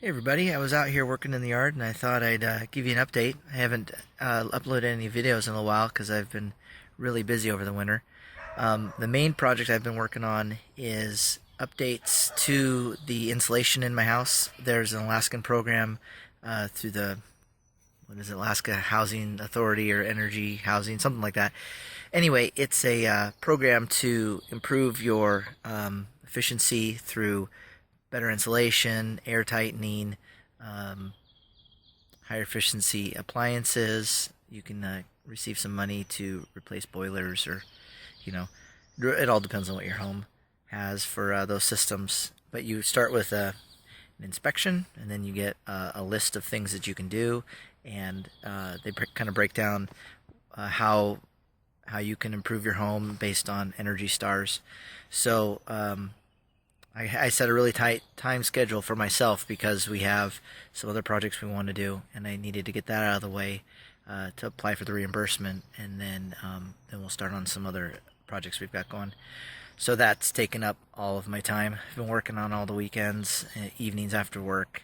Hey everybody, I was out here working in the yard and I thought I'd give you an update. I haven't uploaded any videos in a while because I've been really busy over the winter. The main project I've been working on is updates to the insulation in my house. There's an Alaskan program through the, what is it, Alaska Housing Authority or Energy Housing, something like that. Anyway, it's a program to improve your efficiency through better insulation, air tightening, um, higher efficiency appliances. You can receive some money to replace boilers, or you know, it all depends on what your home has for those systems. But you start with an inspection, and then you get a list of things that you can do, and they kind of break down how you can improve your home based on Energy Stars. So I set a really tight time schedule for myself because we have some other projects we want to do, and I needed to get that out of the way to apply for the reimbursement, and then we'll start on some other projects we've got going. So that's taken up all of my time. I've been working on all the weekends, evenings after work.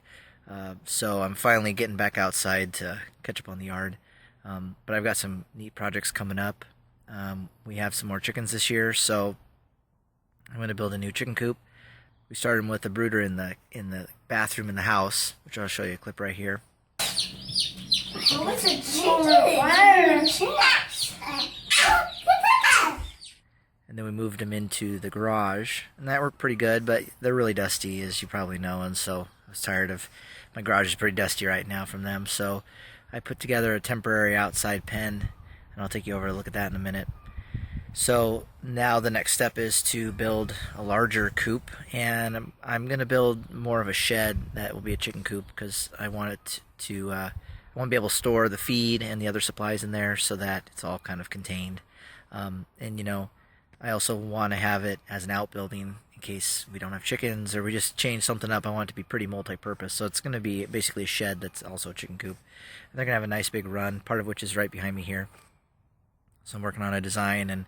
So I'm finally getting back outside to catch up on the yard. But I've got some neat projects coming up. We have some more chickens this year, so I'm going to build a new chicken coop. We started with a brooder in the bathroom in the house, which I'll show you a clip right here. What's a chicken? And then we moved them into the garage, and that worked pretty good, but they're really dusty, as you probably know, and so I was tired of, my garage is pretty dusty right now from them, so I put together a temporary outside pen, and I'll take you over to look at that in a minute. So now the next step is to build a larger coop, and I'm going to build more of a shed that will be a chicken coop because I want it to I want to be able to store the feed and the other supplies in there so that it's all kind of contained. And I also want to have it as an outbuilding in case we don't have chickens or we just change something up. I want it to be pretty multi-purpose, so it's going to be basically a shed that's also a chicken coop. And they're going to have a nice big run, part of which is right behind me here. So I'm working on a design and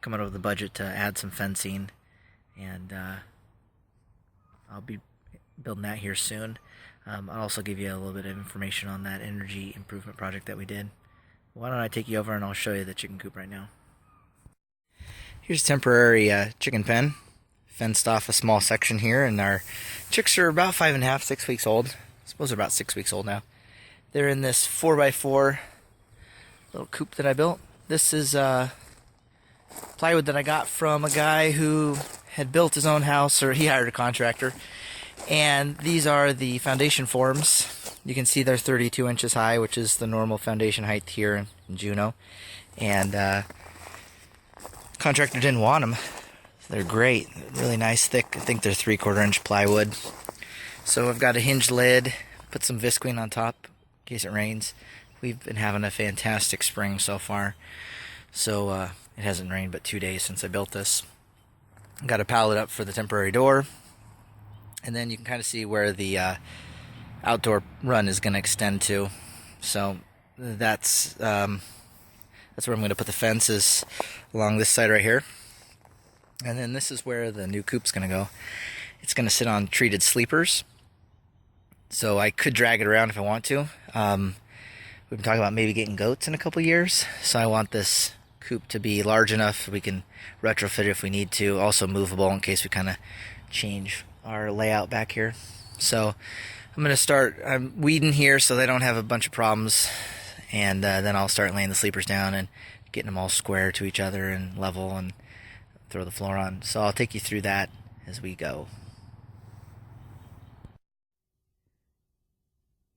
coming up with a budget to add some fencing, and I'll be building that here soon. I'll also give you a little bit of information on that energy improvement project that we did. Why don't I take you over and I'll show you the chicken coop right now. Here's a temporary chicken pen. Fenced off a small section here, and our chicks are about 5.5, 6 weeks old. I suppose they're about 6 weeks old now. They're in this 4x4 little coop that I built. This is plywood that I got from a guy who had built his own house, or he hired a contractor. And these are the foundation forms. You can see they're 32 inches high, which is the normal foundation height here in Juneau. And contractor didn't want them. They're great, really nice, thick. I think they're 3/4 inch plywood. So I've got a hinged lid, put some visqueen on top in case it rains. We've been having a fantastic spring so far. So it hasn't rained but 2 days since I built this. Got a pallet up for the temporary door. And then you can kind of see where the outdoor run is going to extend to. So that's where I'm going to put the fences, along this side right here. And then this is where the new coop's going to go. It's going to sit on treated sleepers. So I could drag it around if I want to. We've been talking about maybe getting goats in a couple years, so I want this coop to be large enough we can retrofit it if we need to, also movable in case we kind of change our layout back here. So I'm weeding here so they don't have a bunch of problems, and then I'll start laying the sleepers down and getting them all square to each other and level and throw the floor on. So I'll take you through that as we go.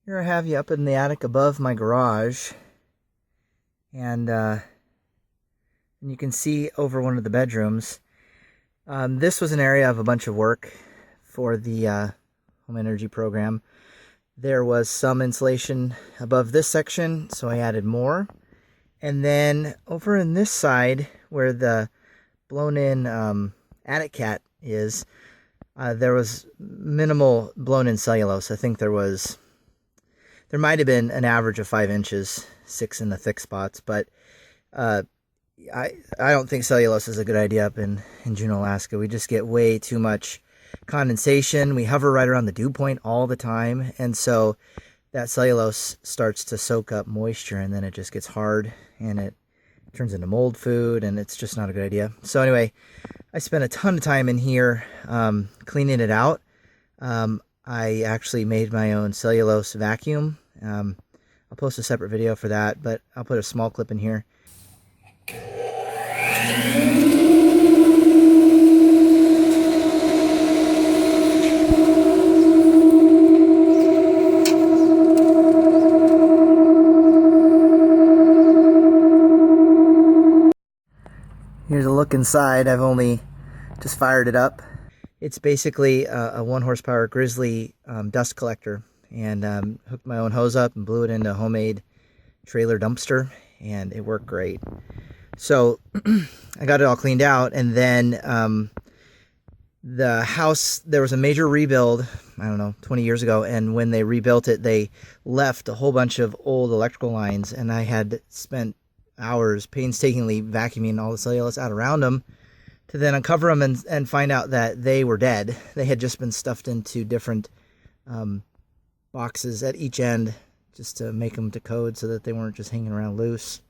Here I have you up in the attic above my garage, and you can see over one of the bedrooms. This was an area of a bunch of work for the home energy program. There was some insulation above this section, so I added more. And then over in this side, where the blown-in attic cat is, there was minimal blown-in cellulose. I think there might have been an average of 5 inches, 6 in the thick spots, but I don't think cellulose is a good idea up in Juneau, Alaska. We just get way too much condensation. We hover right around the dew point all the time. And so that cellulose starts to soak up moisture, and then it just gets hard and it turns into mold food, and it's just not a good idea. So anyway, I spent a ton of time in here cleaning it out. I actually made my own cellulose vacuum. I'll post a separate video for that, but I'll put a small clip in here. Here's a look inside. I've only just fired it up. It's basically a 1 horsepower Grizzly dust collector, and hooked my own hose up and blew it into a homemade trailer dumpster, and it worked great. So I got it all cleaned out, and then the house, there was a major rebuild, I don't know, 20 years ago, and when they rebuilt it, they left a whole bunch of old electrical lines, and I had spent hours painstakingly vacuuming all the cellulose out around them to then uncover them and find out that they were dead. They had just been stuffed into different boxes at each end just to make them to code so that they weren't just hanging around loose.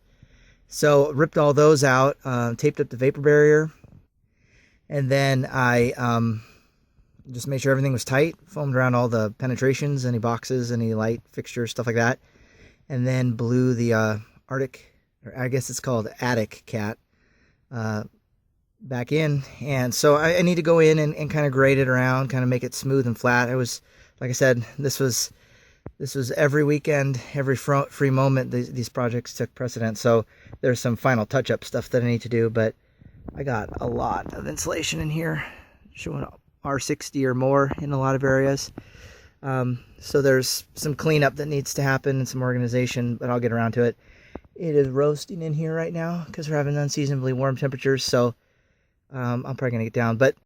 So ripped all those out, taped up the vapor barrier, and then I just made sure everything was tight, foamed around all the penetrations, any boxes, any light fixtures, stuff like that, and then blew the Arctic, or I guess it's called Attic Cat, back in. And so I need to go in and kind of grade it around, kind of make it smooth and flat. I was, like I said, this was every weekend, every free moment. These projects took precedence. So there's some final touch-up stuff that I need to do, but I got a lot of insulation in here, showing R60 or more in a lot of areas. So there's some cleanup that needs to happen and some organization, but I'll get around to it. It is roasting in here right now because we're having unseasonably warm temperatures, so I'm probably going to get down. But